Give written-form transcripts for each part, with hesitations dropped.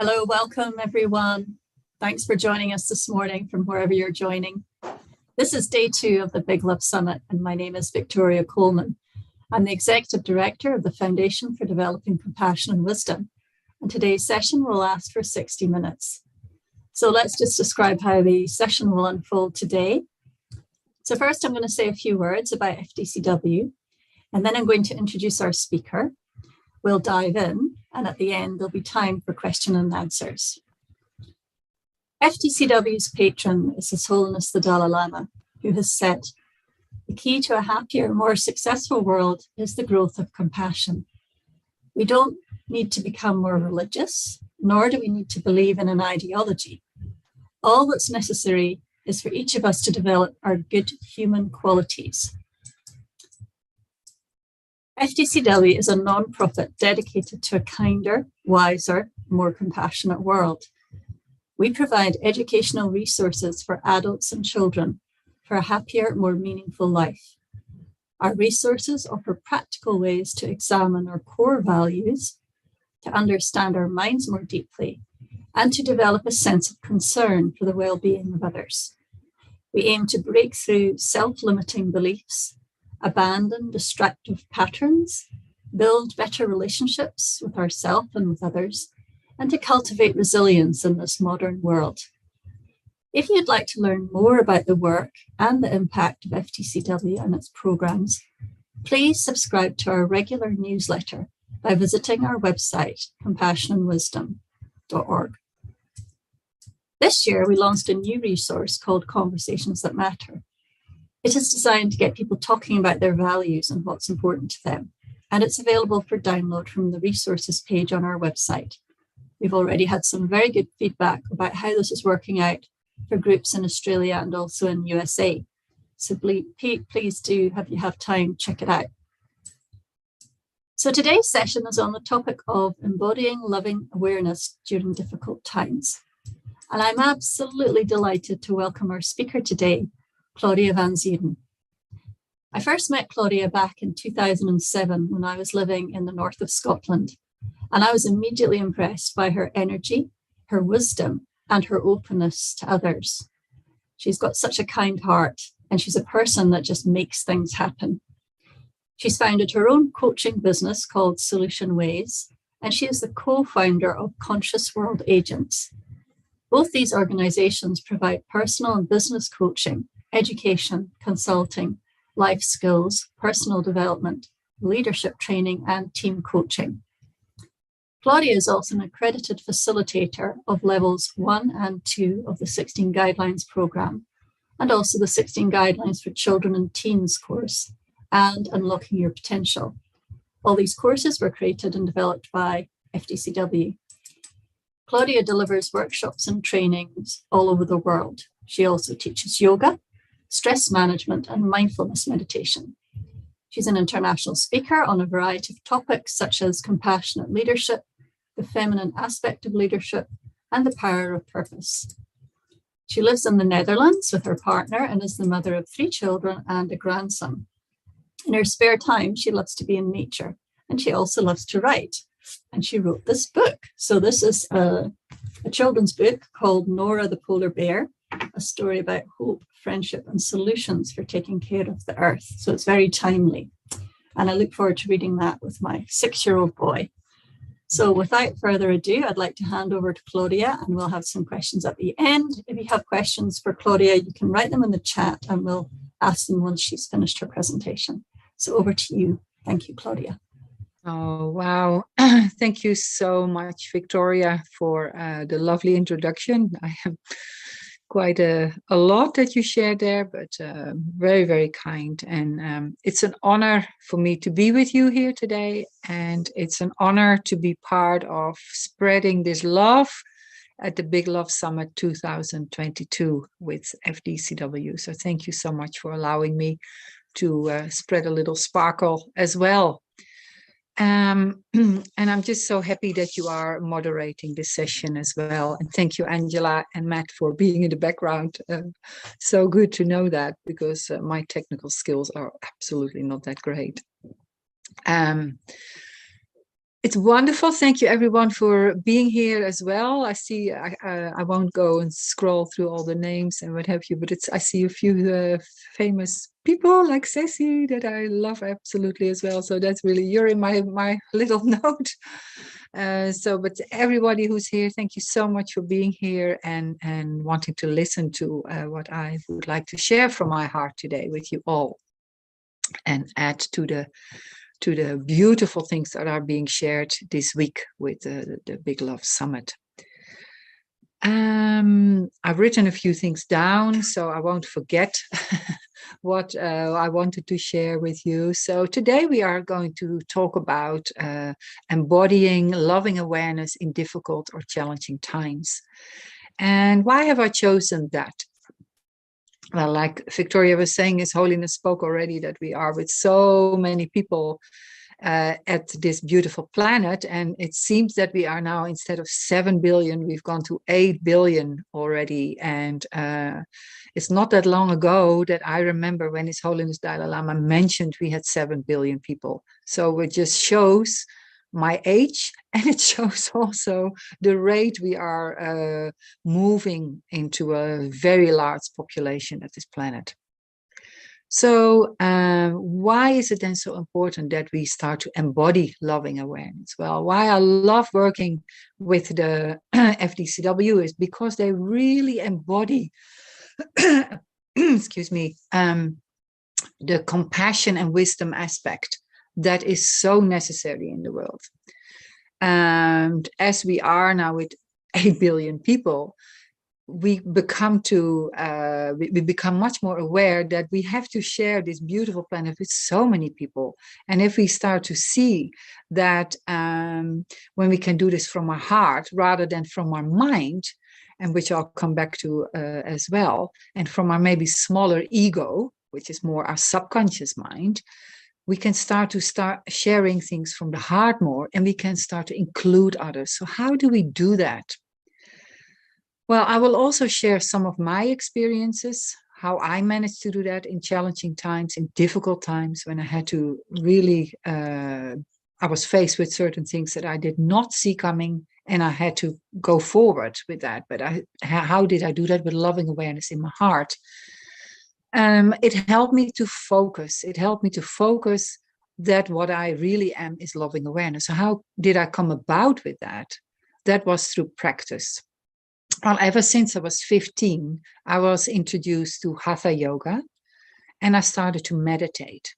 Hello, welcome everyone. Thanks for joining us this morning from wherever you're joining. This is day 2 of the Big Love Summit, and my name is Victoria Coleman. I'm the Executive Director of the Foundation for Developing Compassion and Wisdom, and today's session will last for 60 minutes. So let's just describe how the session will unfold today. So first, I'm going to say a few words about FDCW, and then I'm going to introduce our speaker. We'll dive in, and at the end, there'll be time for question and answers. FDCW's patron is His Holiness the Dalai Lama, who has said, "The key to a happier, more successful world is the growth of compassion." We don't need to become more religious, nor do we need to believe in an ideology. All that's necessary is for each of us to develop our good human qualities. FDCW is a non-profit dedicated to a kinder, wiser, more compassionate world. We provide educational resources for adults and children for a happier, more meaningful life. Our resources offer practical ways to examine our core values, to understand our minds more deeply, and to develop a sense of concern for the well-being of others. We aim to break through self-limiting beliefs, abandon destructive patterns, build better relationships with ourselves and with others, and to cultivate resilience in this modern world. If you'd like to learn more about the work and the impact of FDCW and its programs, please subscribe to our regular newsletter by visiting our website, compassionandwisdom.org. This year, we launched a new resource called Conversations That Matter. It is designed to get people talking about their values and what's important to them, and it's available for download from the resources page on our website. We've already had some very good feedback about how this is working out for groups in Australia and also in USA. So please do, if you have time, check it out. So today's session is on the topic of embodying loving awareness during difficult times. And I'm absolutely delighted to welcome our speaker today, Claudia Van Zuiden. I first met Claudia back in 2007 when I was living in the north of Scotland, and I was immediately impressed by her energy, her wisdom, and her openness to others. She's got such a kind heart, and she's a person that just makes things happen. She's founded her own coaching business called Solution Ways, and she is the co-founder of Conscious World Agents. Both these organizations provide personal and business coaching, education, consulting, life skills, personal development, leadership training, and team coaching. Claudia is also an accredited facilitator of levels 1 and 2 of the 16 Guidelines program, and also the 16 Guidelines for Children and Teens course, and Unlocking Your Potential. All these courses were created and developed by FDCW. Claudia delivers workshops and trainings all over the world. She also teaches yoga, stress management, and mindfulness meditation. She's an international speaker on a variety of topics such as compassionate leadership, the feminine aspect of leadership, and the power of purpose. She lives in the Netherlands with her partner and is the mother of 3 children and a grandson. In her spare time, she loves to be in nature, and she also loves to write. And she wrote this book. So this is a children's book called Nora the Polar Bear, a story about hope, friendship, and solutions for taking care of the earth. So it's very timely. And I look forward to reading that with my 6-year-old boy. So without further ado, I'd like to hand over to Claudia, and we'll have some questions at the end. If you have questions for Claudia, you can write them in the chat and we'll ask them once she's finished her presentation. So over to you. Thank you, Claudia. Oh, wow. Thank you so much, Victoria, for the lovely introduction. I have quite a lot that you shared there, but very, very kind. And it's an honor for me to be with you here today. And it's an honor to be part of spreading this love at the Big Love Summit 2022 with FDCW. So thank you so much for allowing me to spread a little sparkle as well. And I'm just so happy that you are moderating this session as well. And thank you, Angela and Matt, for being in the background. So good to know that, because my technical skills are absolutely not that great. It's wonderful. Thank you, everyone, for being here as well. I see. I won't go and scroll through all the names and what have you, but I see a few famous people like Ceci that I love absolutely as well. So that's really, you're in my little note. But everybody who's here, thank you so much for being here and wanting to listen to what I would like to share from my heart today with you all, and add to the beautiful things that are being shared this week with the Big Love Summit. I've written a few things down, so I won't forget what I wanted to share with you. So today we are going to talk about embodying loving awareness in difficult or challenging times. And why have I chosen that? Well, like Victoria was saying, His Holiness spoke already that we are with so many people at this beautiful planet, and it seems that we are now, instead of 7 billion, we've gone to 8 billion already. And it's not that long ago that I remember when His Holiness Dalai Lama mentioned we had 7 billion people. So it just shows my age, and it shows also the rate we are moving into a very large population at this planet. So why is it then so important that we start to embody loving awareness? Well, why I love working with the FDCW is because they really embody excuse me, the compassion and wisdom aspect that is so necessary in the world. And as we are now with 8 billion people, we become much more aware that we have to share this beautiful planet with so many people. And if we start to see that when we can do this from our heart rather than from our mind, and which I'll come back to as well, and from our maybe smaller ego, which is more our subconscious mind, we can start sharing things from the heart more, and we can start to include others. So how do we do that? Well, I will also share some of my experiences, how I managed to do that in challenging times, in difficult times, when I had to really, I was faced with certain things that I did not see coming, and I had to go forward with that. But how did I do that? With loving awareness in my heart. It helped me to focus. It helped me to focus that what I really am is loving awareness. So how did I come about with that? That was through practice. Well, ever since I was 15, I was introduced to Hatha Yoga, and I started to meditate.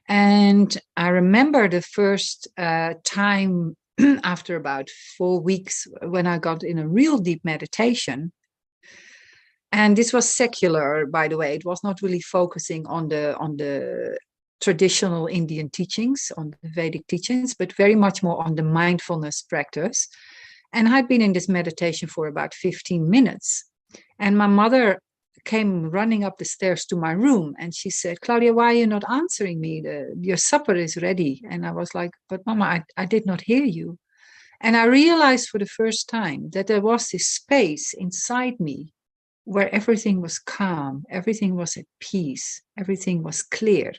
And I remember the first time after about 4 weeks when I got in a real deep meditation. And this was secular, by the way. It was not really focusing on the traditional Indian teachings, on the Vedic teachings, but very much more on the mindfulness practice. And I'd been in this meditation for about 15 minutes. And my mother came running up the stairs to my room, and she said, "Claudia, why are you not answering me? Your supper is ready." And I was like, "But Mama, I did not hear you." And I realized for the first time that there was this space inside me where everything was calm, everything was at peace, everything was clear.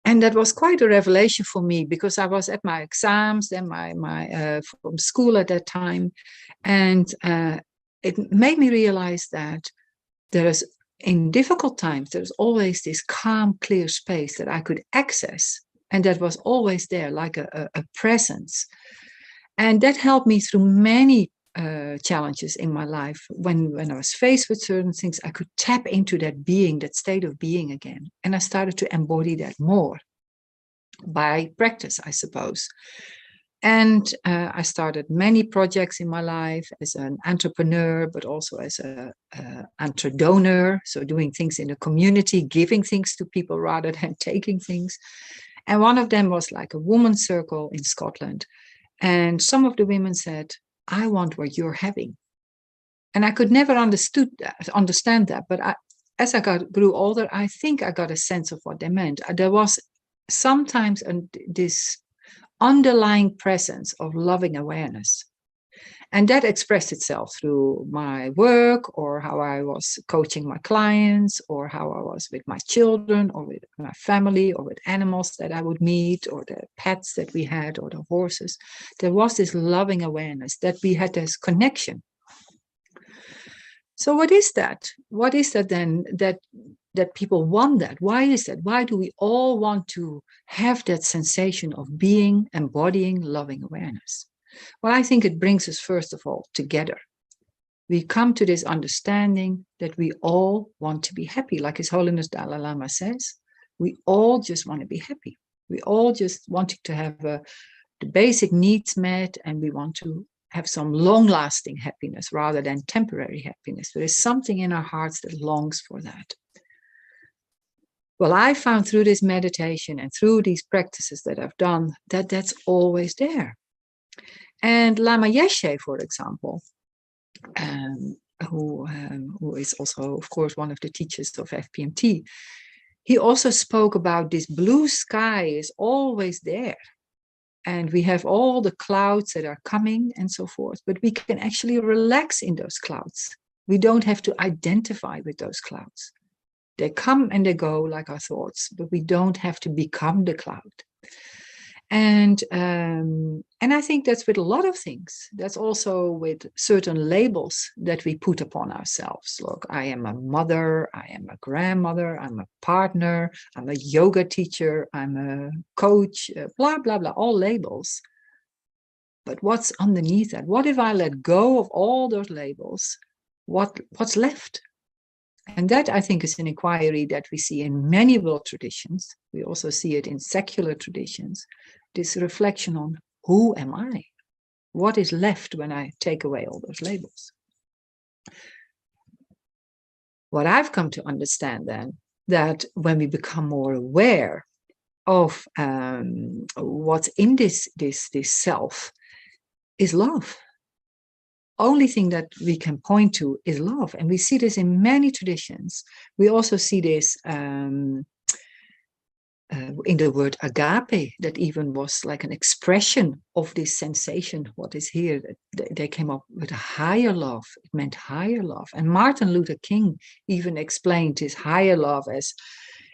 And that was quite a revelation for me, because I was at my exams, then my from school at that time. And it made me realize that in difficult times, there's always this calm, clear space that I could access. And that was always there, like a presence. And that helped me through many challenges in my life. When I was faced with certain things, I could tap into that being, that state of being again. And I started to embody that more by practice, I suppose. And I started many projects in my life as an entrepreneur, but also as an entre-donor. So doing things in the community, giving things to people rather than taking things. And one of them was like a women's circle in Scotland. And some of the women said, "I want what you're having." And I could never understand that. But as I grew older, I think I got a sense of what they meant. There was sometimes this underlying presence of loving awareness. And that expressed itself through my work, or how I was coaching my clients, or how I was with my children, or with my family, or with animals that I would meet, or the pets that we had, or the horses. There was this loving awareness that we had this connection. So what is that? What is that then that people want that? Why is that? Why do we all want to have that sensation of being, embodying loving awareness? Well, I think it brings us, first of all, together. We come to this understanding that we all want to be happy. Like His Holiness Dalai Lama says, we all just want to be happy. We all just want to have the basic needs met, and we want to have some long-lasting happiness rather than temporary happiness. There is something in our hearts that longs for that. Well, I found through this meditation and through these practices that I've done that that's always there. And Lama Yeshe, for example, who is also, of course, one of the teachers of FPMT, he also spoke about this blue sky is always there. And we have all the clouds that are coming and so forth, but we can actually relax in those clouds. We don't have to identify with those clouds. They come and they go like our thoughts, but we don't have to become the cloud. And I think that's with a lot of things. That's also with certain labels that we put upon ourselves. Look, I am a mother, I am a grandmother, I'm a partner, I'm a yoga teacher, I'm a coach, blah, blah, blah, all labels. But what's underneath that? What if I let go of all those labels? What's left? And that, I think, is an inquiry that we see in many world traditions. We also see it in secular traditions. This reflection on who am I? What is left when I take away all those labels? What I've come to understand then, that when we become more aware of what's in this self, is love. Only thing that we can point to is love. And we see this in many traditions. We also see this in the word agape, that even was like an expression of this sensation, what is here. They came up with a higher love. It meant higher love. And Martin Luther King even explained his higher love as,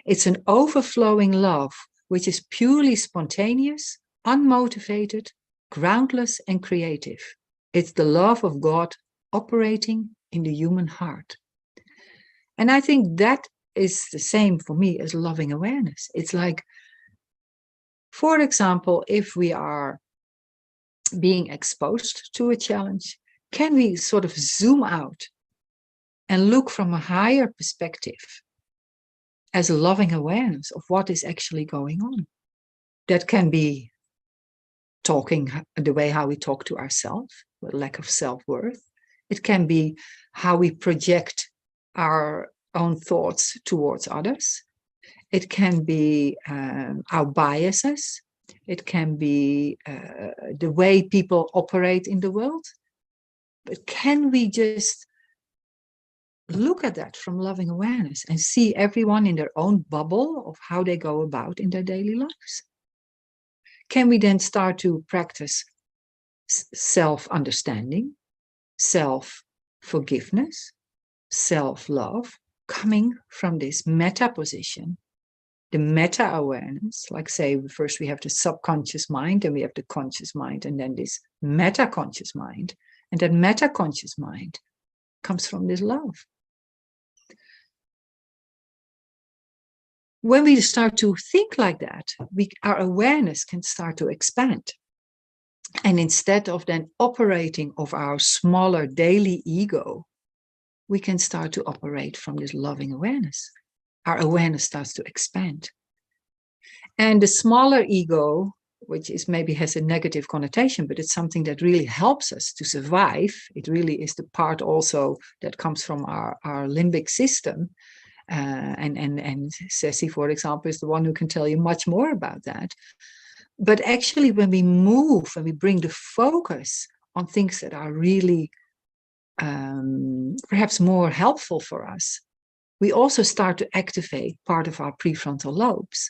it's an overflowing love, which is purely spontaneous, unmotivated, groundless, and creative. It's the love of God operating in the human heart. And I think that is the same for me as loving awareness. It's like, for example, if we are being exposed to a challenge, can we sort of zoom out and look from a higher perspective as a loving awareness of what is actually going on? That can be talking the way how we talk to ourselves, with lack of self-worth. It can be how we project our own thoughts towards others. It can be our biases. It can be the way people operate in the world. But can we just look at that from loving awareness and see everyone in their own bubble of how they go about in their daily lives? Can we then start to practice self-understanding, self-forgiveness, self-love, coming from this meta position, the meta-awareness, like say, first we have the subconscious mind, and we have the conscious mind, and then this meta-conscious mind. And that meta-conscious mind comes from this love. When we start to think like that, our awareness can start to expand. And instead of then operating of our smaller daily ego, we can start to operate from this loving awareness. Our awareness starts to expand. And the smaller ego, which is maybe has a negative connotation, but it's something that really helps us to survive. It really is the part also that comes from our limbic system. And Ceci, for example, is the one who can tell you much more about that. But actually, when we move and we bring the focus on things that are really perhaps more helpful for us, we also start to activate part of our prefrontal lobes.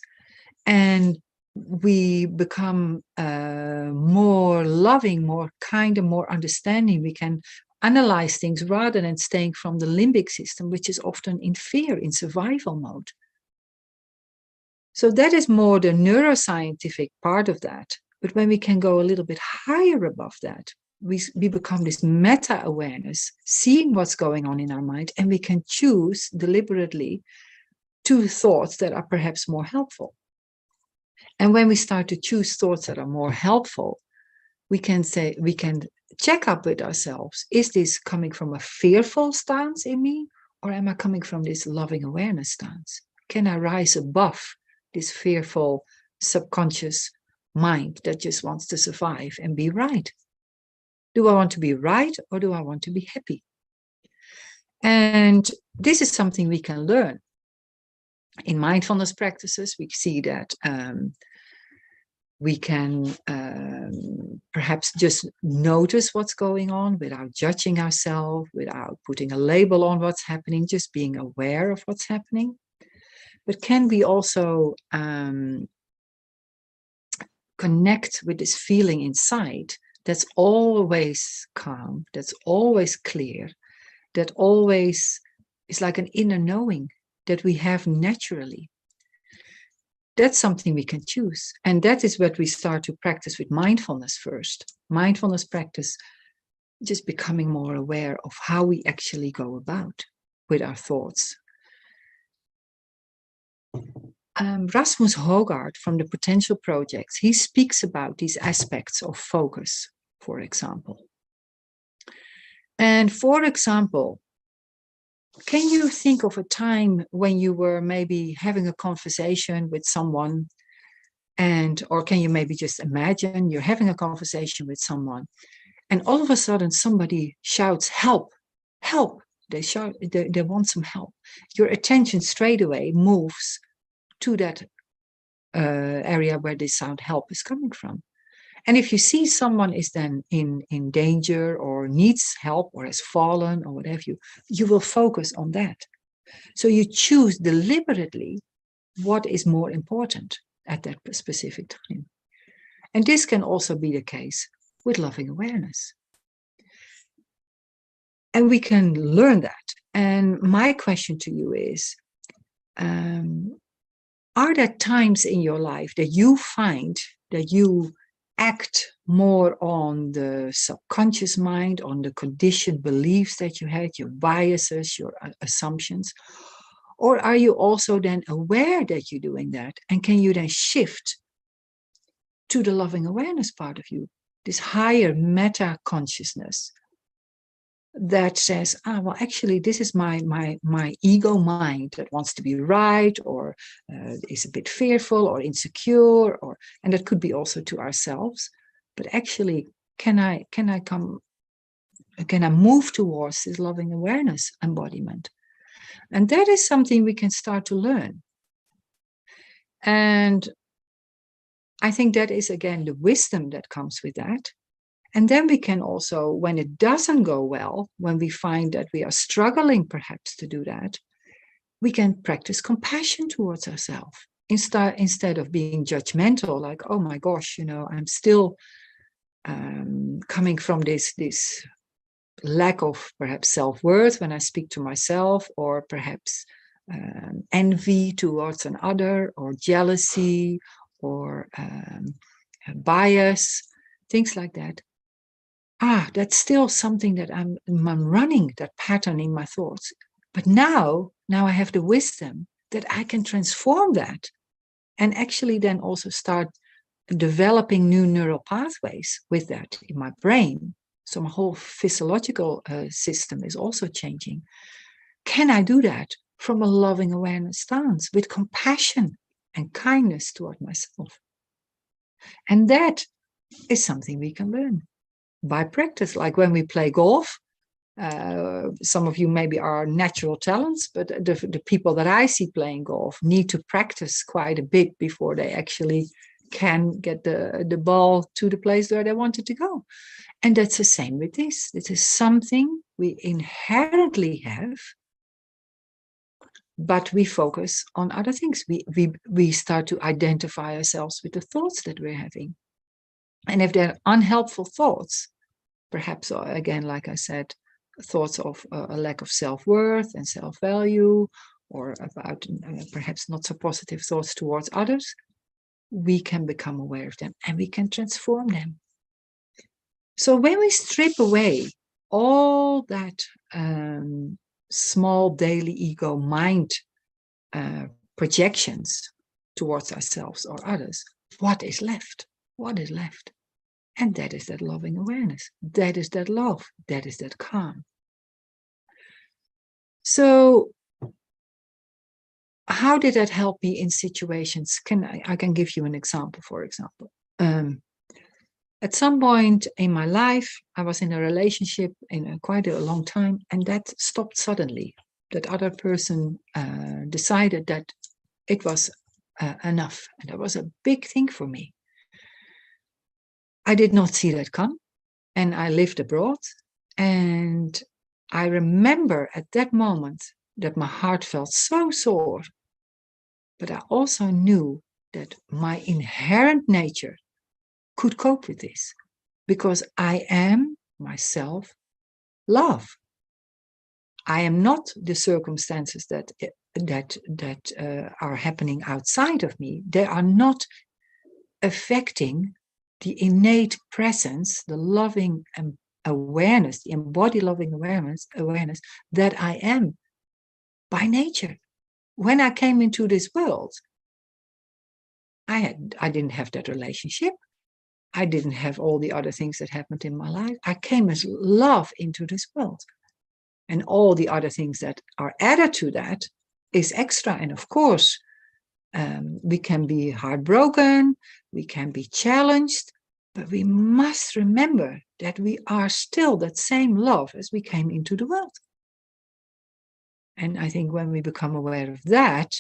And we become more loving, more kind, and more understanding. We can analyze things rather than staying from the limbic system, which is often in fear, in survival mode. So that is more the neuroscientific part of that. But when we can go a little bit higher above that, we become this meta-awareness, seeing what's going on in our mind, and we can choose deliberately 2 thoughts that are perhaps more helpful. And when we start to choose thoughts that are more helpful, we can check up with ourselves. Is this coming from a fearful stance in me, or am I coming from this loving awareness stance? Can I rise above this fearful subconscious mind that just wants to survive and be right? Do I want to be right, or do I want to be happy? And this is something we can learn. In mindfulness practices, we see that we can perhaps just notice what's going on without judging ourselves, without putting a label on what's happening, just being aware of what's happening. But can we also connect with this feeling inside that's always calm, that's always clear, that always is like an inner knowing that we have naturally? That's something we can choose. And that is what we start to practice with mindfulness first. Mindfulness practice, just becoming more aware of how we actually go about with our thoughts. Rasmus Hogarth from the Potential Projects, he speaks about these aspects of focus, for example. And for example, can you think of a time when you were maybe having a conversation with someone, or can you maybe just imagine you're having a conversation with someone, and all of a sudden somebody shouts, "Help, help." They shout, they want some help. Your attention straight away moves to that area where this sound help is coming from. And if you see someone is then in danger or needs help or has fallen or whatever, you will focus on that. So you choose deliberately what is more important at that specific time. And this can also be the case with loving awareness. And we can learn that. And my question to you is, are there times in your life that you find that you act more on the subconscious mind, on the conditioned beliefs that you had, your biases, your assumptions? Or are you also then aware that you're doing that? And can you then shift to the loving awareness part of you, this higher meta consciousness that says, well, actually, this is my ego mind that wants to be right, or is a bit fearful or insecure, and that could be also to ourselves. But actually, can I move towards this loving awareness embodiment? And that is something we can start to learn. And I think that is, again, the wisdom that comes with that. And then we can also, when it doesn't go well, when we find that we are struggling perhaps to do that, we can practice compassion towards ourselves instead of being judgmental, like, oh my gosh, I'm still coming from this lack of perhaps self-worth when I speak to myself, or perhaps envy towards another, or jealousy, or bias, things like that. That's still something that I'm running, that pattern in my thoughts. But now I have the wisdom that I can transform that and actually then also start developing new neural pathways with that in my brain. So my whole physiological system is also changing. Can I do that from a loving awareness stance with compassion and kindness toward myself? And that is something we can learn by practice. Like when we play golf, some of you maybe are natural talents, but the people that I see playing golf need to practice quite a bit before they actually can get the ball to the place where they want it to go. And that's the same with this. This is something we inherently have, but we focus on other things. We start to identify ourselves with the thoughts that we're having. And if they're unhelpful thoughts, perhaps, again, like I said, thoughts of a lack of self-worth and self-value, or about perhaps not so positive thoughts towards others, we can become aware of them and we can transform them. So when we strip away all that small daily ego mind projections towards ourselves or others, what is left? What is left? And that is that loving awareness. That is that love. That is that calm. So how did that help me in situations? I can give you an example, for example. At some point in my life, I was in a relationship in quite a long time, and that stopped suddenly. That other person decided that it was enough. And that was a big thing for me. I did not see that come. And I lived abroad. And I remember at that moment that my heart felt so sore. But I also knew that my inherent nature could cope with this, because I am myself love. I am not the circumstances that are happening outside of me. They are not affecting the innate presence, the loving awareness, the embodied loving awareness that I am by nature. When I came into this world, I didn't have that relationship. I didn't have all the other things that happened in my life. I came as love into this world. And all the other things that are added to that is extra. And of course, we can be heartbroken, we can be challenged, but we must remember that we are still that same love as we came into the world. And I think when we become aware of that,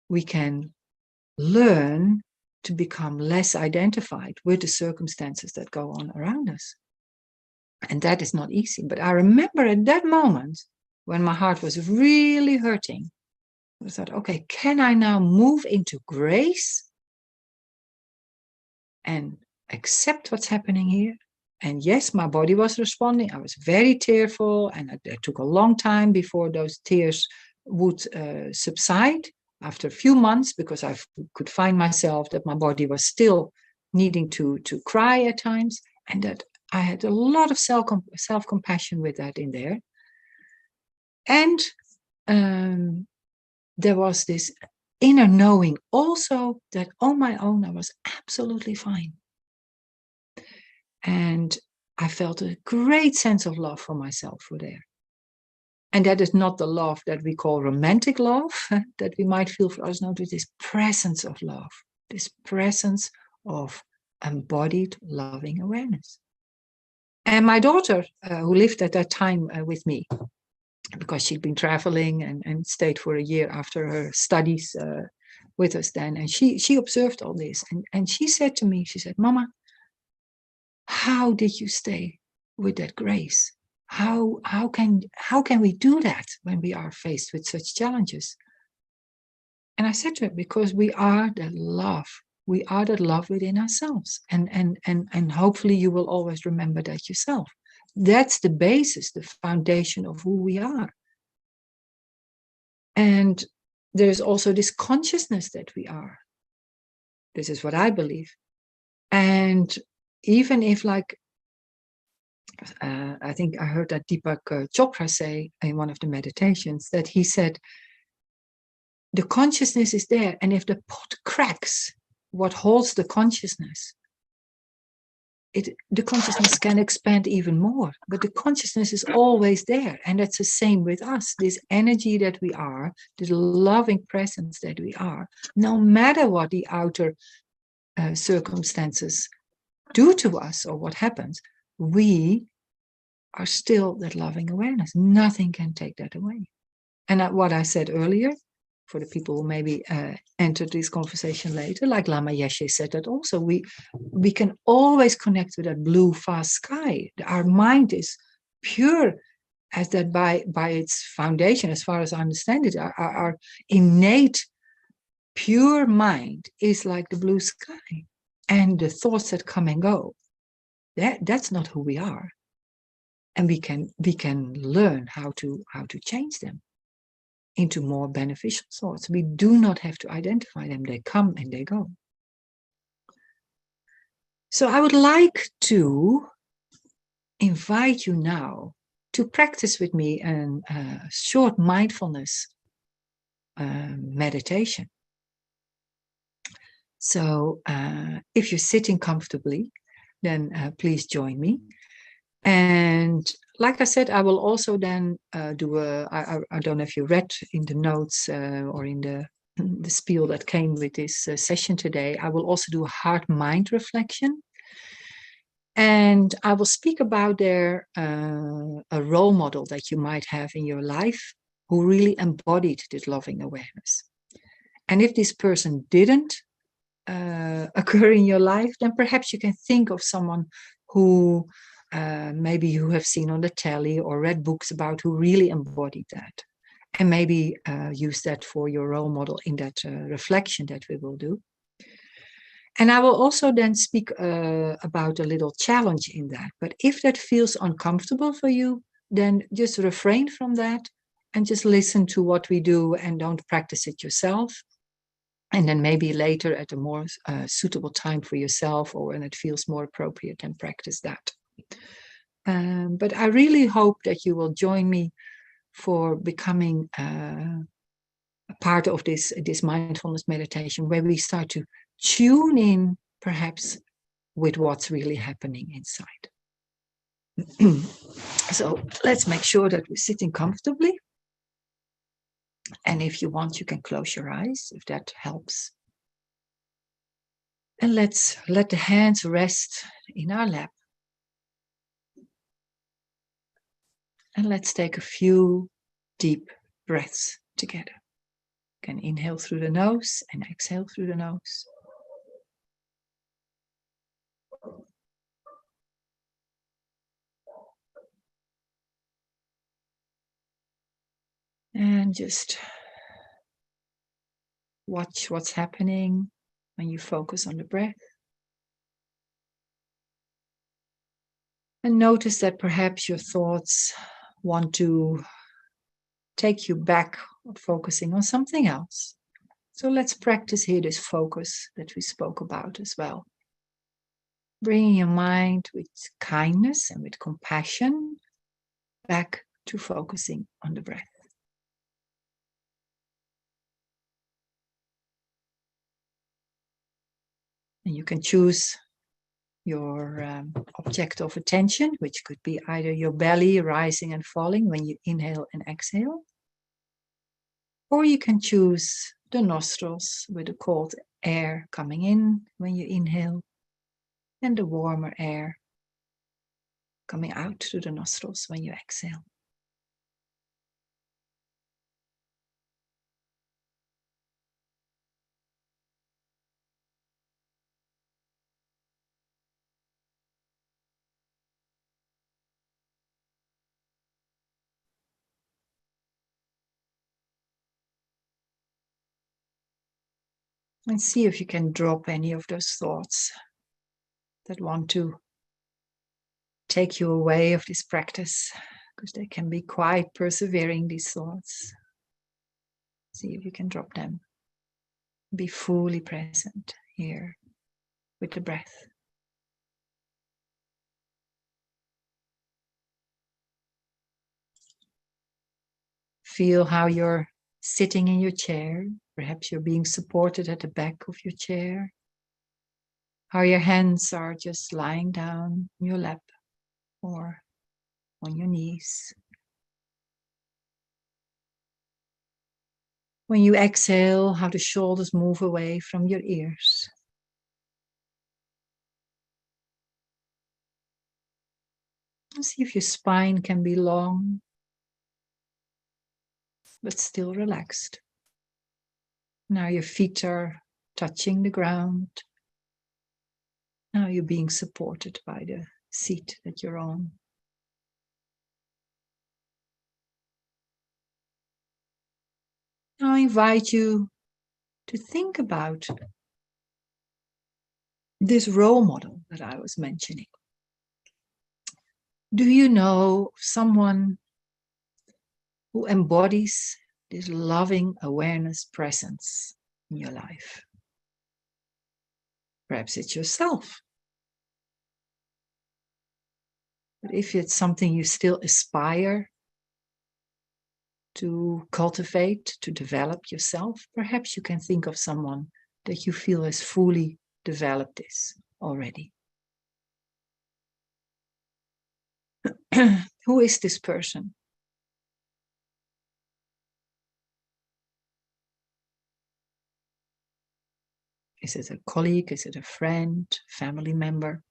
we can learn to become less identified with the circumstances that go on around us. And that is not easy. But I remember at that moment when my heart was really hurting, I thought, okay, can I now move into grace and accept what's happening here? And yes, my body was responding. I was very tearful, and it took a long time before those tears would subside. After a few months, because I could find myself that my body was still needing to cry at times, and that I had a lot of self-compassion with that in there. And there was this inner knowing also that on my own I was absolutely fine. And I felt a great sense of love for myself for there. And that is not the love that we call romantic love, that we might feel for us. No, this presence of love, this presence of embodied loving awareness. And my daughter, who lived at that time with me, because she'd been traveling and stayed for a year after her studies with us then, and she observed all this. And she said to me, she said, Mama, how did you stay with that grace? How can we do that when we are faced with such challenges? And I said to her, because we are that love. We are that love within ourselves. And hopefully you will always remember that yourself. That's the basis, the foundation of who we are. And there's also this consciousness that we are. This is what I believe. And even if, like, I think I heard that Deepak Chopra say in one of the meditations, that he said, the consciousness is there. And if the pot cracks, what holds the consciousness, the consciousness can expand even more. But the consciousness is always there. And that's the same with us. This energy that we are, this loving presence that we are, no matter what the outer circumstances do to us or what happens, we are still that loving awareness. Nothing can take that away. And what I said earlier, for the people who maybe entered this conversation later, like Lama Yeshe said that also, we can always connect with that blue, vast sky. Our mind is pure as that by its foundation, as far as I understand it, our innate pure mind is like the blue sky, and the thoughts that come and go, that's not who we are. And we can learn how to change them into more beneficial thoughts. We do not have to identify them. They come and they go. So I would like to invite you now to practice with me a short mindfulness meditation. So if you're sitting comfortably, then please join me. And like I said, I will also then do I don't know if you read in the notes or in the spiel that came with this session today, I will also do a heart-mind reflection. And I will speak about a role model that you might have in your life who really embodied this loving awareness. And if this person didn't occur in your life, then perhaps you can think of someone who maybe you have seen on the telly or read books about, who really embodied that. And maybe use that for your role model in that reflection that we will do. And I will also then speak about a little challenge in that. But if that feels uncomfortable for you, then just refrain from that and just listen to what we do and don't practice it yourself. And then maybe later at a more suitable time for yourself, or when it feels more appropriate, then practice that. But I really hope that you will join me for becoming a part of this mindfulness meditation, where we start to tune in perhaps with what's really happening inside. So let's make sure that we're sitting comfortably. And if you want, you can close your eyes if that helps. And let's let the hands rest in our lap. And let's take a few deep breaths together. You can inhale through the nose and exhale through the nose. And just watch what's happening when you focus on the breath. And notice that perhaps your thoughts want to take you back, focusing on something else. So let's practice here this focus that we spoke about as well. Bringing your mind with kindness and with compassion back to focusing on the breath. And you can choose your object of attention, which could be either your belly rising and falling when you inhale and exhale, or you can choose the nostrils with the cold air coming in when you inhale and the warmer air coming out through the nostrils when you exhale. And see if you can drop any of those thoughts that want to take you away of this practice, because they can be quite persevering, these thoughts. See if you can drop them. Be fully present here with the breath. Feel how you're sitting in your chair. Perhaps you're being supported at the back of your chair. How your hands are just lying down in your lap or on your knees. When you exhale, how the shoulders move away from your ears. And see if your spine can be long, but still relaxed. Now your feet are touching the ground. Now you're being supported by the seat that you're on. Now I invite you to think about this role model that I was mentioning. Do you know someone who embodies this loving awareness presence in your life? Perhaps it's yourself. But if it's something you still aspire to cultivate, to develop yourself, perhaps you can think of someone that you feel has fully developed this already. Who is this person? Is it a colleague? Is it a friend, family member?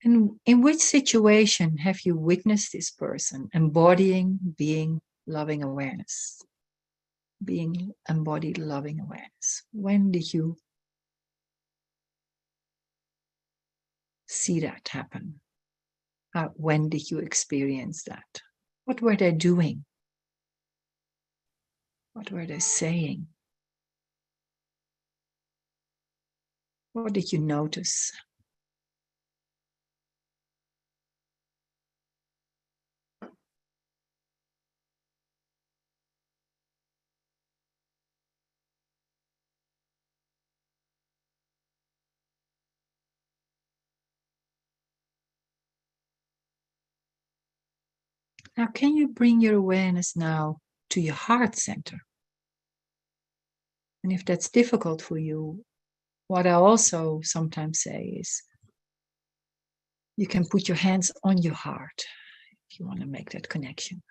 And in which situation have you witnessed this person embodying being loving awareness? Being embodied loving awareness. When did you see that happen? When did you experience that? What were they doing? What were they saying? What did you notice? Now, can you bring your awareness now to your heart center? And if that's difficult for you, what I also sometimes say is you can put your hands on your heart if you want to make that connection.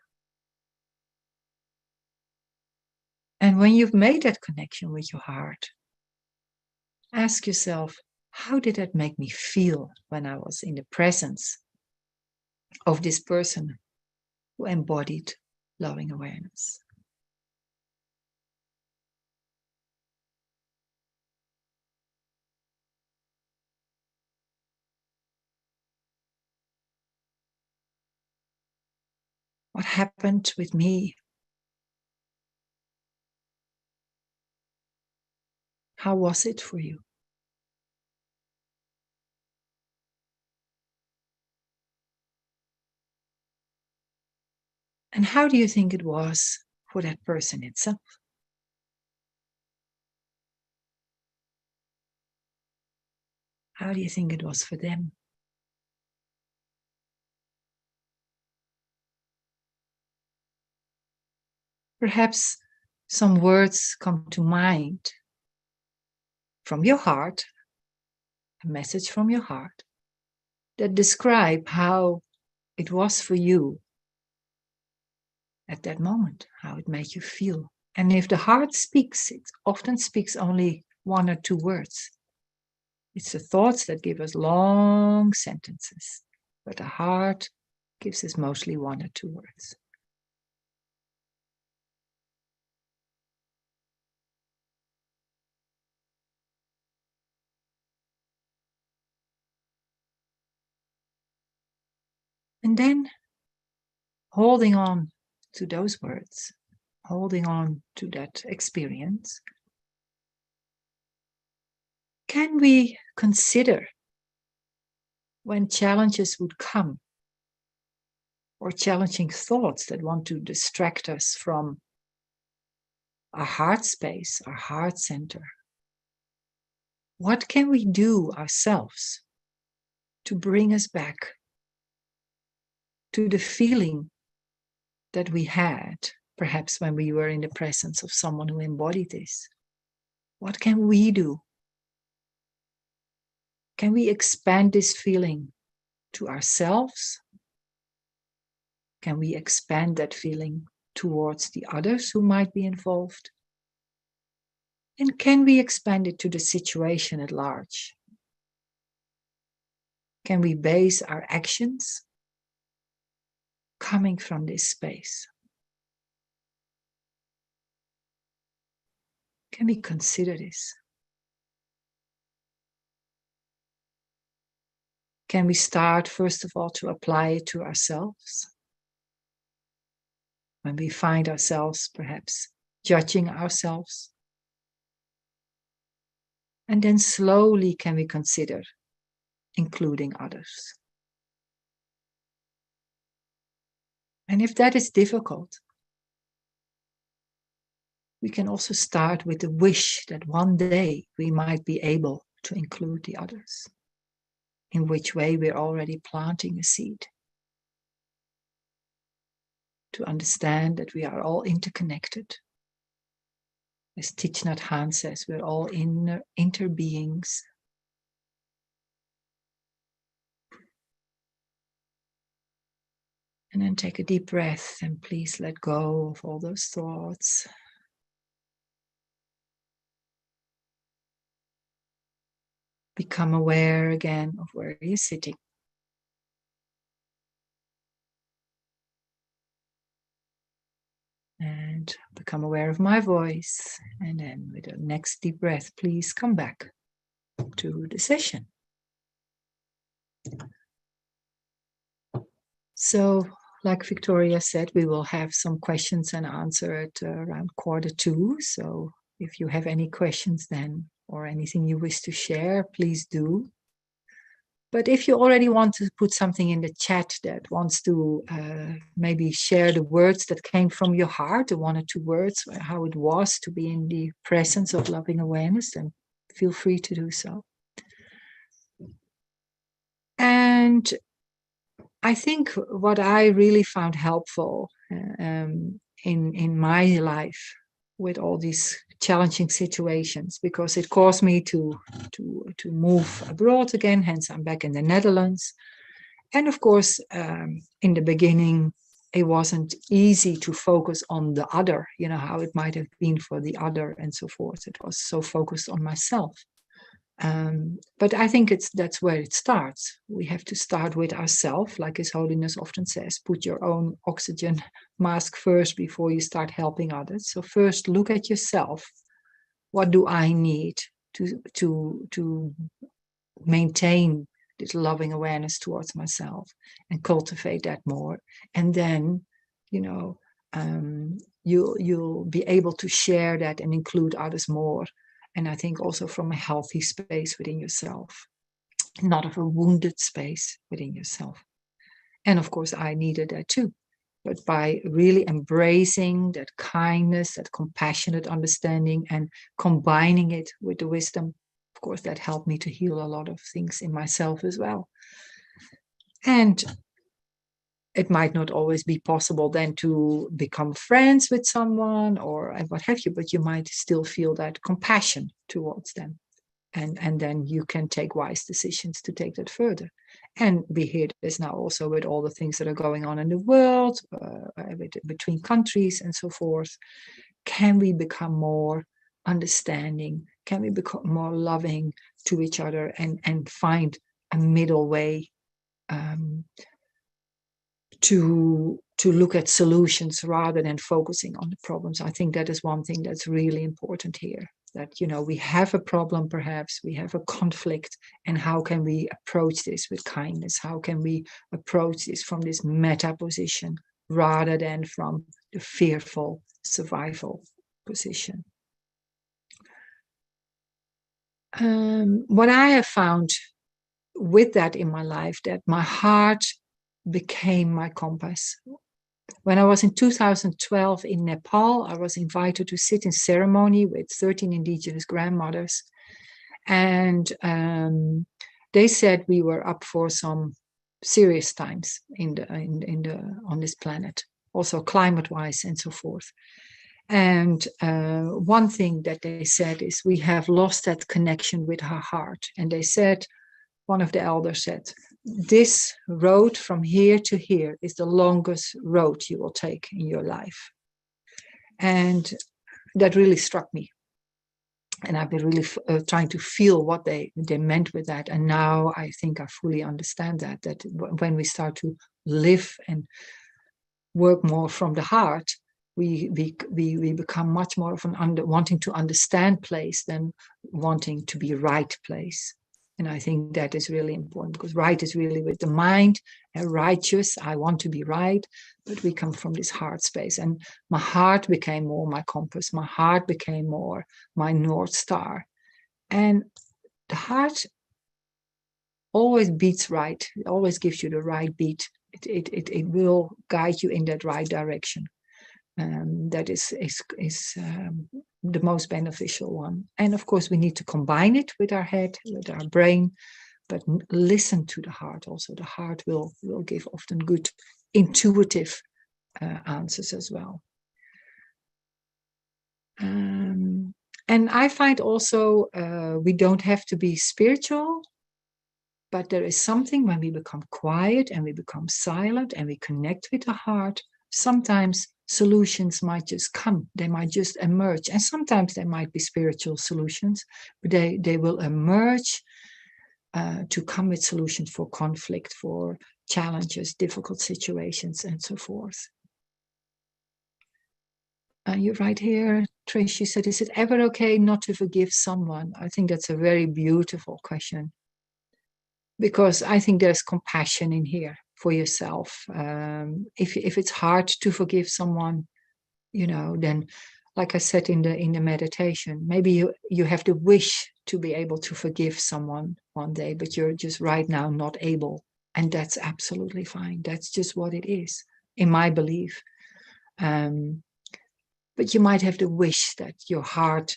And when you've made that connection with your heart, ask yourself, how did that make me feel when I was in the presence of this person who embodied loving awareness? What happened with me? How was it for you? And how do you think it was for that person itself? How do you think it was for them? Perhaps some words come to mind from your heart, a message from your heart, that describe how it was for you at that moment, how it made you feel. And if the heart speaks, it often speaks only one or two words. It's the thoughts that give us long sentences, but the heart gives us mostly one or two words. And then holding on to those words, holding on to that experience, can we consider when challenges would come or challenging thoughts that want to distract us from our heart space, our heart center? What can we do ourselves to bring us back to the feeling that we had, perhaps when we were in the presence of someone who embodied this? What can we do? Can we expand this feeling to ourselves? Can we expand that feeling towards the others who might be involved? And can we expand it to the situation at large? Can we base our actions coming from this space? Can we consider this? Can we start, first of all, to apply it to ourselves? when we find ourselves perhaps judging ourselves. And then slowly can we consider including others. And if that is difficult, we can also start with the wish that one day we might be able to include the others, in which way we're already planting a seed. To understand that we are all interconnected. As Thich Nhat Hanh says, we're all interbeings. And then take a deep breath and please let go of all those thoughts. Become aware again of where you're sitting. And become aware of my voice. And then with the next deep breath, please come back to the session. So, like Victoria said, we will have some questions and answer at around 1:45. So if you have any questions then, or anything you wish to share, please do. But if you already want to put something in the chat that wants to maybe share the words that came from your heart, the 1 or 2 words, how it was to be in the presence of loving awareness, then feel free to do so. And I think what I really found helpful in my life with all these challenging situations, because it caused me to move abroad again, hence I'm back in the Netherlands. And of course, in the beginning, it wasn't easy to focus on the other, how it might have been for the other and so forth. It was so focused on myself. But I think that's where it starts. We have to start with ourselves, like His Holiness often says, put your own oxygen mask first before you start helping others. So first look at yourself. What do I need to maintain this loving awareness towards myself and cultivate that more? And then, you'll be able to share that and include others more. And I think also from a healthy space within yourself, not of a wounded space within yourself. And of course, I needed that too. But by really embracing that kindness, that compassionate understanding, and combining it with the wisdom, of course, that helped me to heal a lot of things in myself as well. And it might not always be possible then to become friends with someone or what have you, but you might still feel that compassion towards them. And then you can take wise decisions to take that further. And we hear this now also with all the things that are going on in the world, between countries and so forth. Can we become more understanding? Can we become more loving to each other and find a middle way to look at solutions rather than focusing on the problems? I think that is one thing that's really important here. That, we have a problem, perhaps we have a conflict, and how can we approach this with kindness? How can we approach this from this meta position rather than from the fearful survival position? What I have found with that in my life, that my heart became my compass. When I was in 2012 in Nepal, I was invited to sit in ceremony with 13 indigenous grandmothers. And they said we were up for some serious times on this planet, also climate-wise and so forth. And one thing that they said is we have lost that connection with our heart. And they said, one of the elders said, this road from here to here is the longest road you will take in your life. And that really struck me. And I've been really trying to feel what they meant with that. And now I think I fully understand that when we start to live and work more from the heart, we become much more of an wanting to understand place than wanting to be right place. And I think that is really important, because right is really with the mind, and righteous, I want to be right, but we come from this heart space. And my heart became more my compass. My heart became more my North Star. And the heart always beats right. It always gives you the right beat. It will guide you in that right direction. That is the most beneficial one. And of course, we need to combine it with our head, with our brain, but listen to the heart also. The heart will give often good intuitive answers as well. And I find also we don't have to be spiritual, but there is something when we become quiet and we become silent and we connect with the heart. Sometimes solutions might just come, they might just emerge. And sometimes they might be spiritual solutions, but they will emerge to come with solutions for conflict, for challenges, difficult situations, and so forth. You're right here, Tracy said, is it ever okay not to forgive someone? I think that's a very beautiful question, because I think there's compassion in here for yourself. If it's hard to forgive someone, then, like I said in the meditation, maybe you have the wish to be able to forgive someone one day, but you're just right now not able, and that's absolutely fine. That's just what it is, in my belief. But you might have the wish that your heart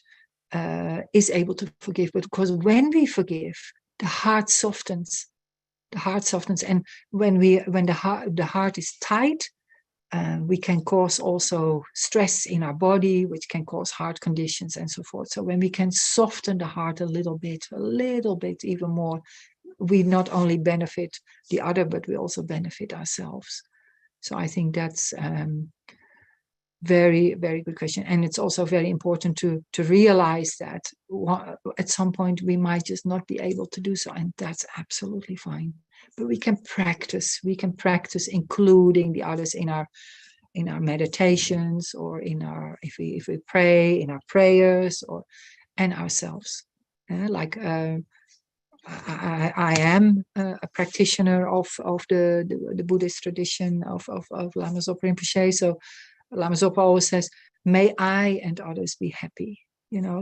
is able to forgive, because when we forgive, the heart softens. The heart softens, and when the heart is tight, we can cause also stress in our body, which can cause heart conditions and so forth. So when we can soften the heart a little bit even more, we not only benefit the other, but we also benefit ourselves. So I think that's very, very good question. And it's also very important to realize that at some point we might just not be able to do so, and that's absolutely fine. But we can practice including the others in our meditations, or if we pray, in our prayers, and ourselves. I am a practitioner of the Buddhist tradition of Lama Zopa Rinpoche. So Lama Zopa always says, "May I and others be happy."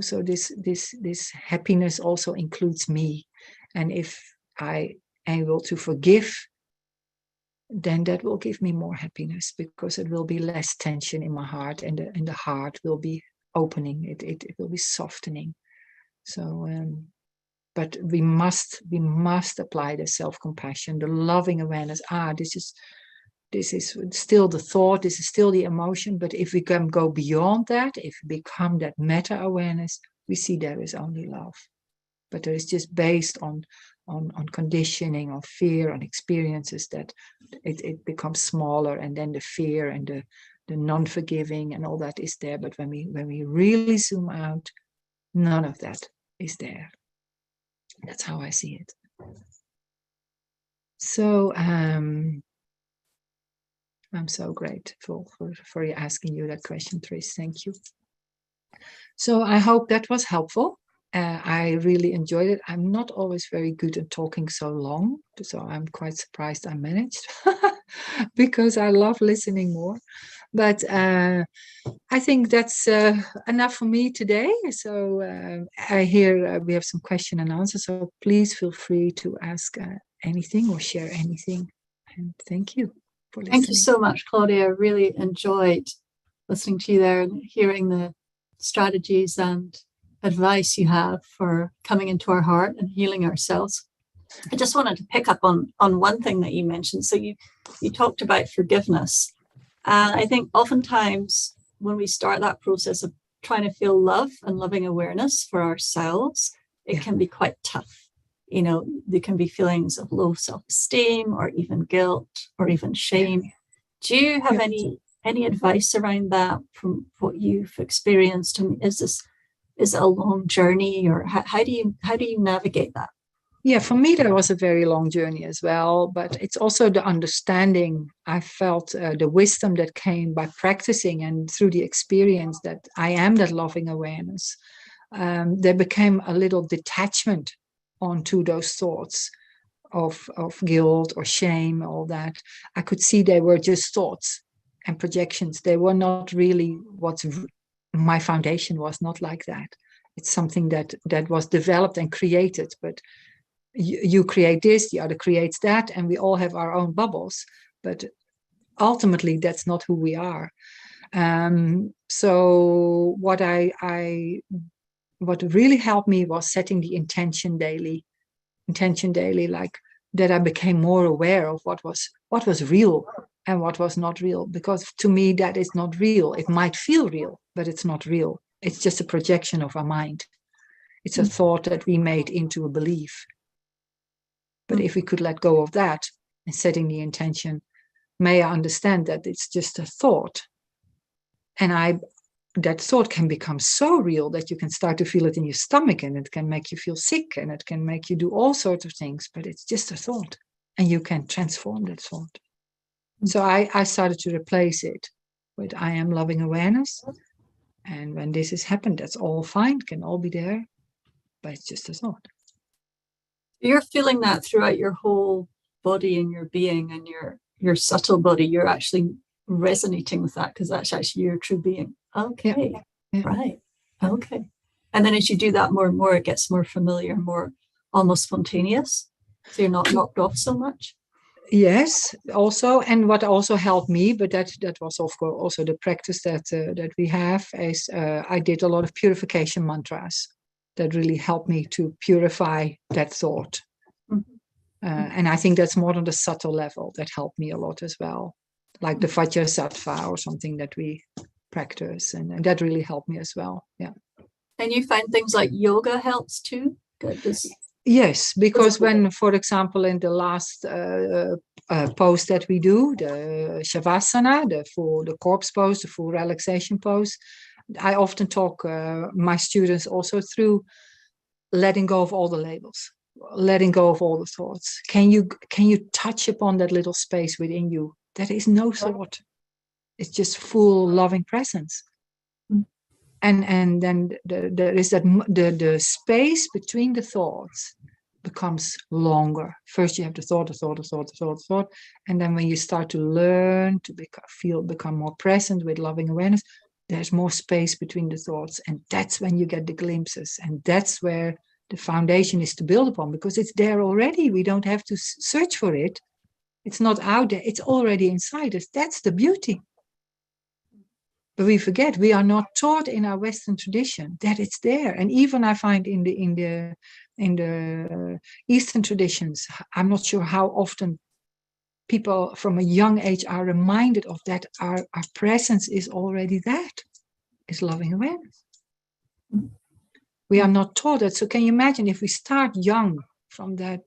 So this happiness also includes me, and if I am able to forgive, then that will give me more happiness, because it will be less tension in my heart, and the heart will be opening. It will be softening. So, but we must apply the self-compassion, the loving awareness. This is still the thought, this is still the emotion, but if we can go beyond that, if we become that meta-awareness, we see there is only love. But there is just based on conditioning, on fear, on experiences, that it becomes smaller, and then the fear and the non-forgiving and all that is there. But when we really zoom out, none of that is there. That's how I see it. So I'm so grateful for you asking you that question, Tris. Thank you. So I hope that was helpful. I really enjoyed it. I'm not always very good at talking so long, so I'm quite surprised I managed because I love listening more. But I think that's enough for me today. So I hear we have some question and answer. So please feel free to ask anything or share anything. And thank you for listening. Thank you so much, Claudia. I really enjoyed listening to you there and hearing the strategies and advice you have for coming into our heart and healing ourselves. I just wanted to pick up on one thing that you mentioned. So you talked about forgiveness. And I think oftentimes when we start that process of trying to feel love and loving awareness for ourselves, it can be quite tough. There can be feelings of low self-esteem, or even guilt, or even shame. Do you have any advice around that from what you've experienced? And is it a long journey, or how do you navigate that? Yeah, for me, that was a very long journey as well, but it's also the understanding. I felt the wisdom that came by practicing and through the experience that I am that loving awareness. There became a little detachment onto those thoughts of guilt or shame, all that. I could see they were just thoughts and projections. They were not really my foundation was not like that. It's something that was developed and created, but you create this, the other creates that, and we all have our own bubbles, but ultimately that's not who we are. So what really helped me was setting the intention daily, like that I became more aware of what was real and what was not real, because to me that is not real. It might feel real, but it's not real. It's just a projection of our mind. It's a thought that we made into a belief. But if we could let go of that and setting the intention, may I understand that it's just a thought, and that thought can become so real that you can start to feel it in your stomach, and it can make you feel sick, and it can make you do all sorts of things, but it's just a thought, and you can transform that thought. So I started to replace it with I am loving awareness. And when this has happened, that's all fine, can all be there, but it's just a thought. You're feeling that throughout your whole body and your being and your subtle body. You're actually resonating with that because that's actually your true being. Okay. Yeah. Right. Okay. And then as you do that more and more, it gets more familiar, more almost spontaneous. So you're not knocked off so much. Yes, also, and what also helped me, but that was of course also the practice that we have, is I did a lot of purification mantras that really helped me to purify that thought. And I think that's more on the subtle level that helped me a lot as well, like the Vajrasattva or something that we practice, and that really helped me as well. Yeah. And you find things like yoga helps too? Yes, because when, for example, in the last pose that we do, the Shavasana, the corpse pose, the full relaxation pose, I often talk my students also through letting go of all the labels, letting go of all the thoughts. Can you touch upon that little space within you? That is no thought. It's just full loving presence. And then there is the space between the thoughts becomes longer. First you have the thought, and then when you start to learn to become more present with loving awareness, there's more space between the thoughts, and that's when you get the glimpses, and that's where the foundation is to build upon, because it's there already. We don't have to search for it. It's not out there. It's already inside us. That's the beauty. But we forget, we are not taught in our Western tradition that it's there. And even I find in the Eastern traditions, I'm not sure how often people from a young age are reminded of that. Our presence is already that. It's loving awareness. We are not taught that. So can you imagine if we start young from that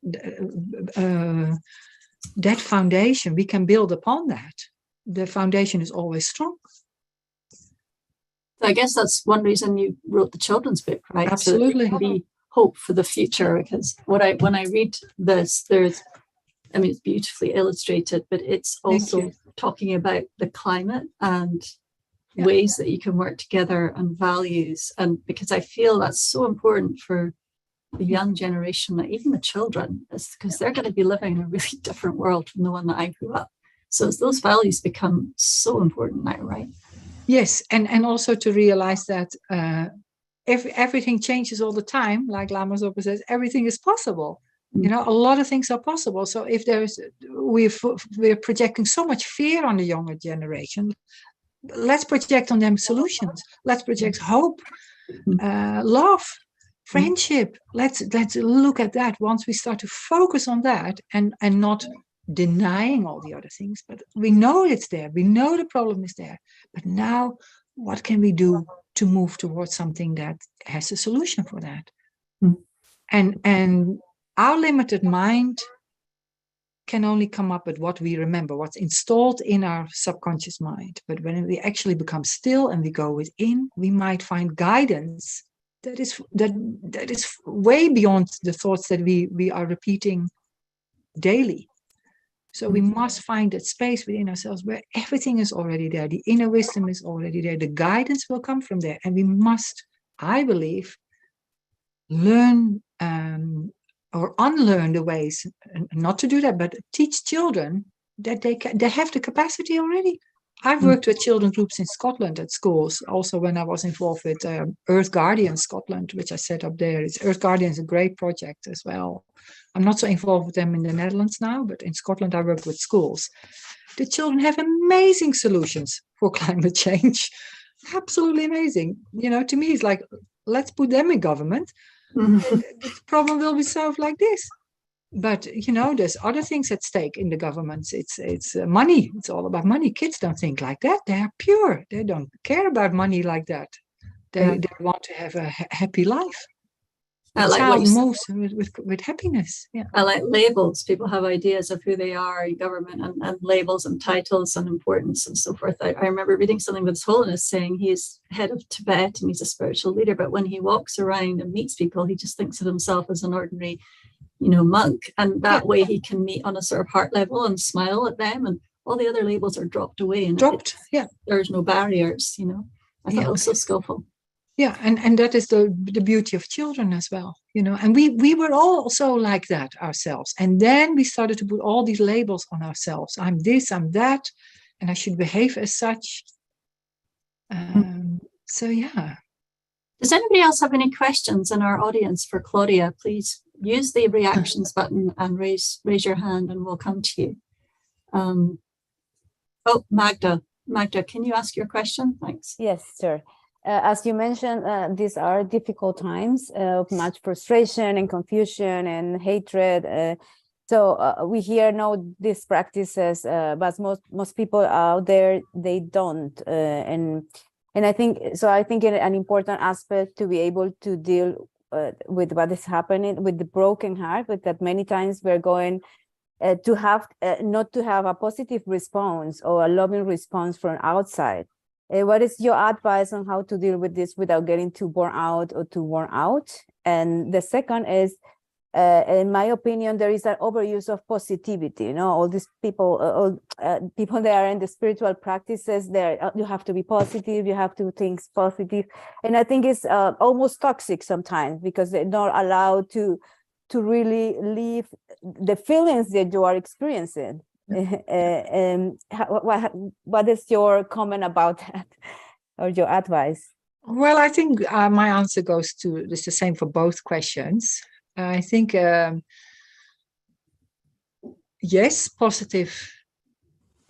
foundation, we can build upon that. The foundation is always strong. I guess that's one reason you wrote the children's book, right? Absolutely. So there can be hope for the future, because when I read this, it's beautifully illustrated, but it's also talking about the climate and ways that you can work together and values. And because I feel that's so important for the young generation, even the children, is because they're going to be living in a really different world from the one that I grew up. So those values become so important now, right? Yes, and also to realize that if everything changes all the time, like Lama Zopa says, everything is possible. You know, a lot of things are possible. So if we're projecting so much fear on the younger generation, let's project on them solutions. Let's project hope, love, friendship. Let's look at that. Once we start to focus on that and not denying all the other things, but we know it's there. We know the problem is there. But now, what can we do to move towards something that has a solution for that? And our limited mind can only come up with what we remember, what's installed in our subconscious mind. But when we actually become still and we go within, we might find guidance that is way beyond the thoughts that we are repeating daily. So we must find that space within ourselves where everything is already there. The inner wisdom is already there. The guidance will come from there. And we must, I believe, learn or unlearn the ways, not to do that, but teach children that they have the capacity already. I've worked with children groups in Scotland at schools, also when I was involved with Earth Guardian Scotland, which I set up there. Earth Guardian is a great project as well. I'm not so involved with them in the Netherlands now, but in Scotland I work with schools. The children have amazing solutions for climate change. Absolutely amazing. To me, it's like, let's put them in government. The problem will be solved like this. But there's other things at stake in the governments. It's money. It's all about money. Kids don't think like that. They are pure. They don't care about money like that. They want to have a happy life. A child moves with happiness. Yeah. I like labels. People have ideas of who they are in government, and labels and titles and importance and so forth. I remember reading something with His Holiness saying he's head of Tibet and he's a spiritual leader, but when he walks around and meets people, he just thinks of himself as an ordinary monk, and that way he can meet on a sort of heart level and smile at them, and all the other labels are dropped away, and there's no barriers. I thought it was so skillful. Yeah, and that is the beauty of children as well, and we were all also like that ourselves, and then we started to put all these labels on ourselves. I'm this, I'm that, and I should behave as such. So yeah. Does anybody else have any questions in our audience for Claudia? Please use the reactions button and raise your hand, and we'll come to you. Magda, can you ask your question? Thanks. Yes, sir. As you mentioned, these are difficult times of much frustration and confusion and hatred. So we hear these practices, but most people out there, they don't. And I think an important aspect to be able to deal with what is happening with the broken heart, with that many times we're going to have not to have a positive response or a loving response from outside. What is your advice on how to deal with this without getting too worn out or too worn out? And the second is, in my opinion, there is an overuse of positivity. All these people, people that are in the spiritual practices, there you have to be positive, you have to think positive, and I think it's almost toxic sometimes, because they're not allowed to really live the feelings that you are experiencing. What is your comment about that, or your advice? Well, I think my answer goes to it's the same for both questions. I think yes, positive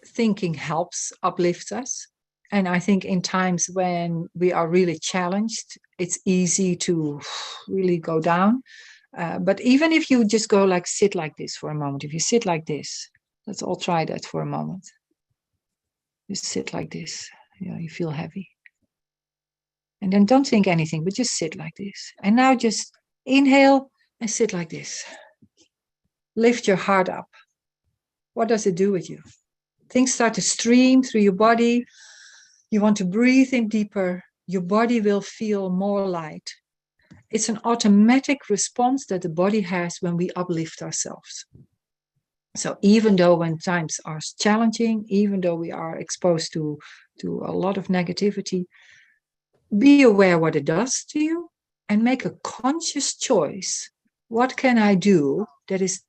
thinking helps uplift us, and I think in times when we are really challenged, it's easy to really go down. But even if you just go sit like this for a moment, if you sit like this. Let's all try that for a moment. Just sit like this. You feel heavy. And then don't think anything, but just sit like this. And now just inhale and sit like this. Lift your heart up. What does it do with you? Things start to stream through your body. You want to breathe in deeper. Your body will feel more light. It's an automatic response that the body has when we uplift ourselves. So even though when times are challenging, even though we are exposed to a lot of negativity, be aware what it does to you and make a conscious choice. What can I do that is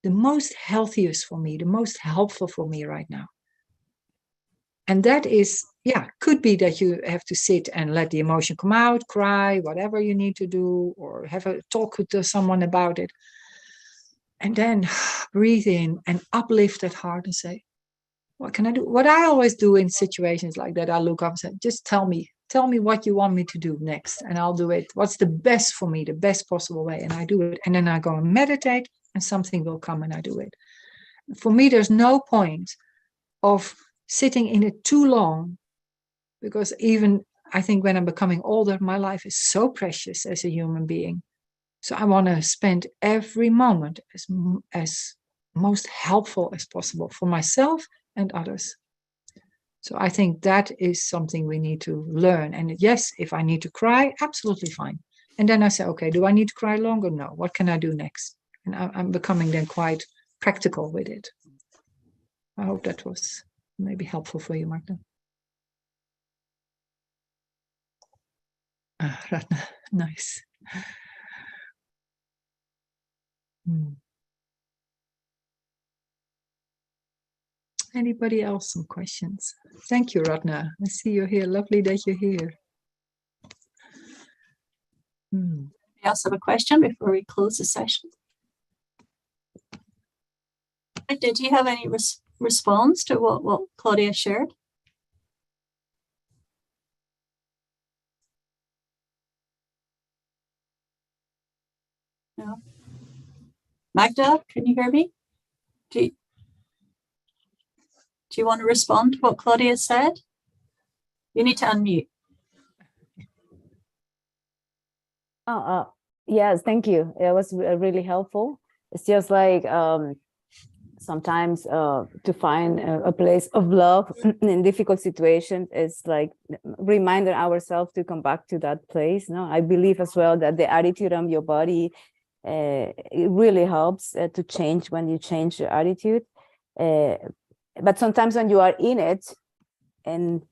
the most healthiest for me, the most helpful for me right now? And that is, could be that you have to sit and let the emotion come out, cry, whatever you need to do, or have a talk with someone about it. And then breathe in and uplift that heart and say, what can I do? What I always do in situations like that, I look up and say, just tell me what you want me to do next, and I'll do it. What's the best for me, the best possible way? And I do it. And then I go and meditate, and something will come and I do it. For me, there's no point of sitting in it too long, because even I think when I'm becoming older, my life is so precious as a human being. So I want to spend every moment as most helpful as possible for myself and others. So I think that is something we need to learn. And yes, if I need to cry, absolutely fine. And then I say, okay, do I need to cry longer? No. What can I do next? And I'm becoming then quite practical with it. I hope that was maybe helpful for you, Magda. Ratna, nice. Hmm. Anybody else some questions? Thank you, Ratna. I see you're here. Lovely that you're here. Hmm. I also have a question before we close the session. Did you have any response to what Claudia shared? No. Magda, can you hear me? Do you want to respond to what Claudia said? You need to unmute. Yes, thank you. It was really helpful. It's just like sometimes to find a place of love in difficult situations is like reminding ourselves to come back to that place. No, I believe as well that the attitude of your body it really helps to change when you change your attitude. But sometimes when you are in it, and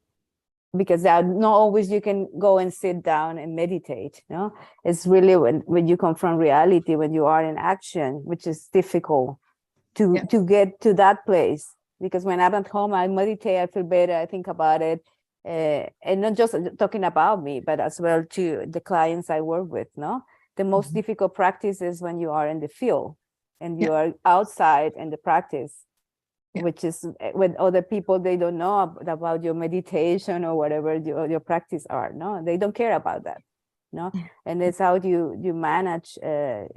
because not always you can go and sit down and meditate, no, it's really when you confront reality, when you are in action, which is difficult to get to that place. Because when I'm at home, I meditate, I feel better, I think about it, and not just talking about me, but as well to the clients I work with. No, the most difficult practice is when you are in the field and you are outside in the practice, which is with other people, they don't know about your meditation or whatever your practice are. No, they don't care about that. No, and it's how you manage to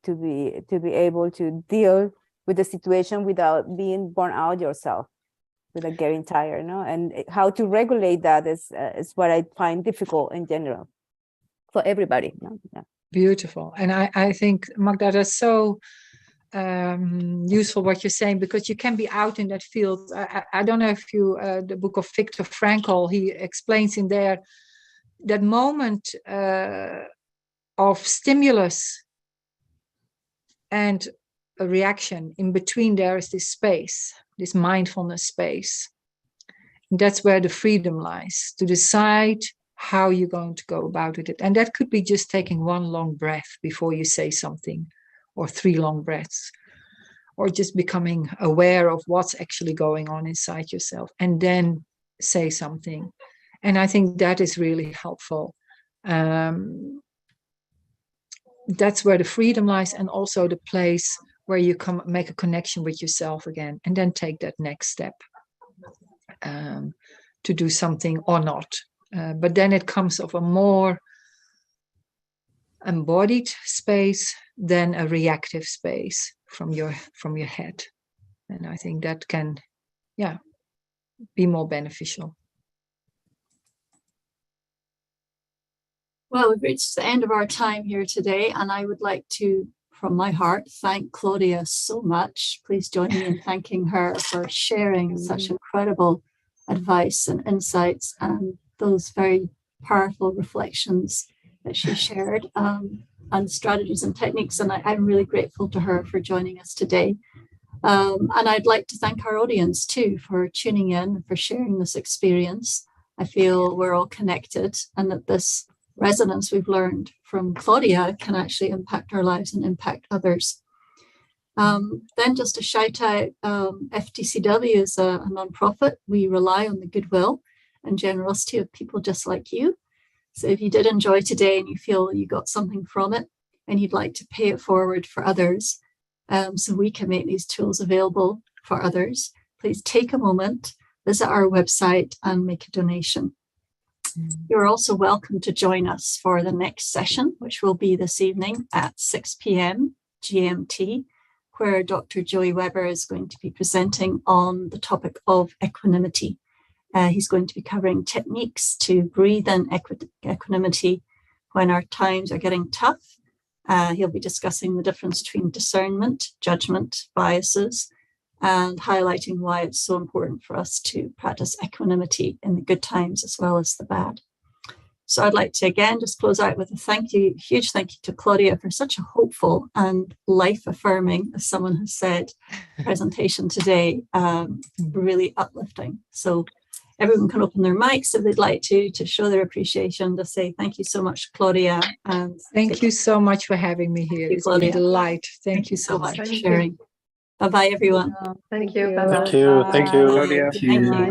be able to deal with the situation without being burnt out yourself, without getting tired. No, and how to regulate that is what I find difficult in general for everybody. No? Yeah. Beautiful. And I think, Magda, that's so useful what you're saying, because you can be out in that field. I don't know if you, the book of Viktor Frankl, he explains in there that moment of stimulus and a reaction. In between there is this space, this mindfulness space. And that's where the freedom lies, to decide how you're going to go about it. And that could be just taking one long breath before you say something, or 3 long breaths, or just becoming aware of what's actually going on inside yourself and then say something. And I think that is really helpful. That's where the freedom lies, and also the place where you make a connection with yourself again, and then take that next step to do something or not. But then it comes of a more embodied space than a reactive space from your head. And I think that can be more beneficial. Well, we've reached the end of our time here today, and I would like to, from my heart, thank Claudia so much. Please join me in thanking her for sharing such incredible advice and insights and those very powerful reflections that she shared, and strategies and techniques. And I'm really grateful to her for joining us today. And I'd like to thank our audience too for tuning in and for sharing this experience. I feel we're all connected, and that this resonance we've learned from Claudia can actually impact our lives and impact others. Then just a shout out, FDCW is a nonprofit. We rely on the goodwill and generosity of people just like you. So if you did enjoy today and you feel you got something from it and you'd like to pay it forward for others, so we can make these tools available for others, please take a moment, visit our website and make a donation. You're also welcome to join us for the next session, which will be this evening at 6 p.m. GMT, where Dr. Joey Weber is going to be presenting on the topic of equanimity. He's going to be covering techniques to breathe in equanimity when our times are getting tough. He'll be discussing the difference between discernment, judgment, biases, and highlighting why it's so important for us to practice equanimity in the good times as well as the bad. So I'd like to again just close out with a huge thank you to Claudia for such a hopeful and life-affirming, as someone has said, presentation today, really uplifting. So everyone can open their mics if they'd like to show their appreciation, to say thank you so much, Claudia. And thank you so much for having me here. It's been a delight. Thank you so much for sharing. Bye-bye, everyone. Thank you. Thank you. Thank you. Claudia. Thank you.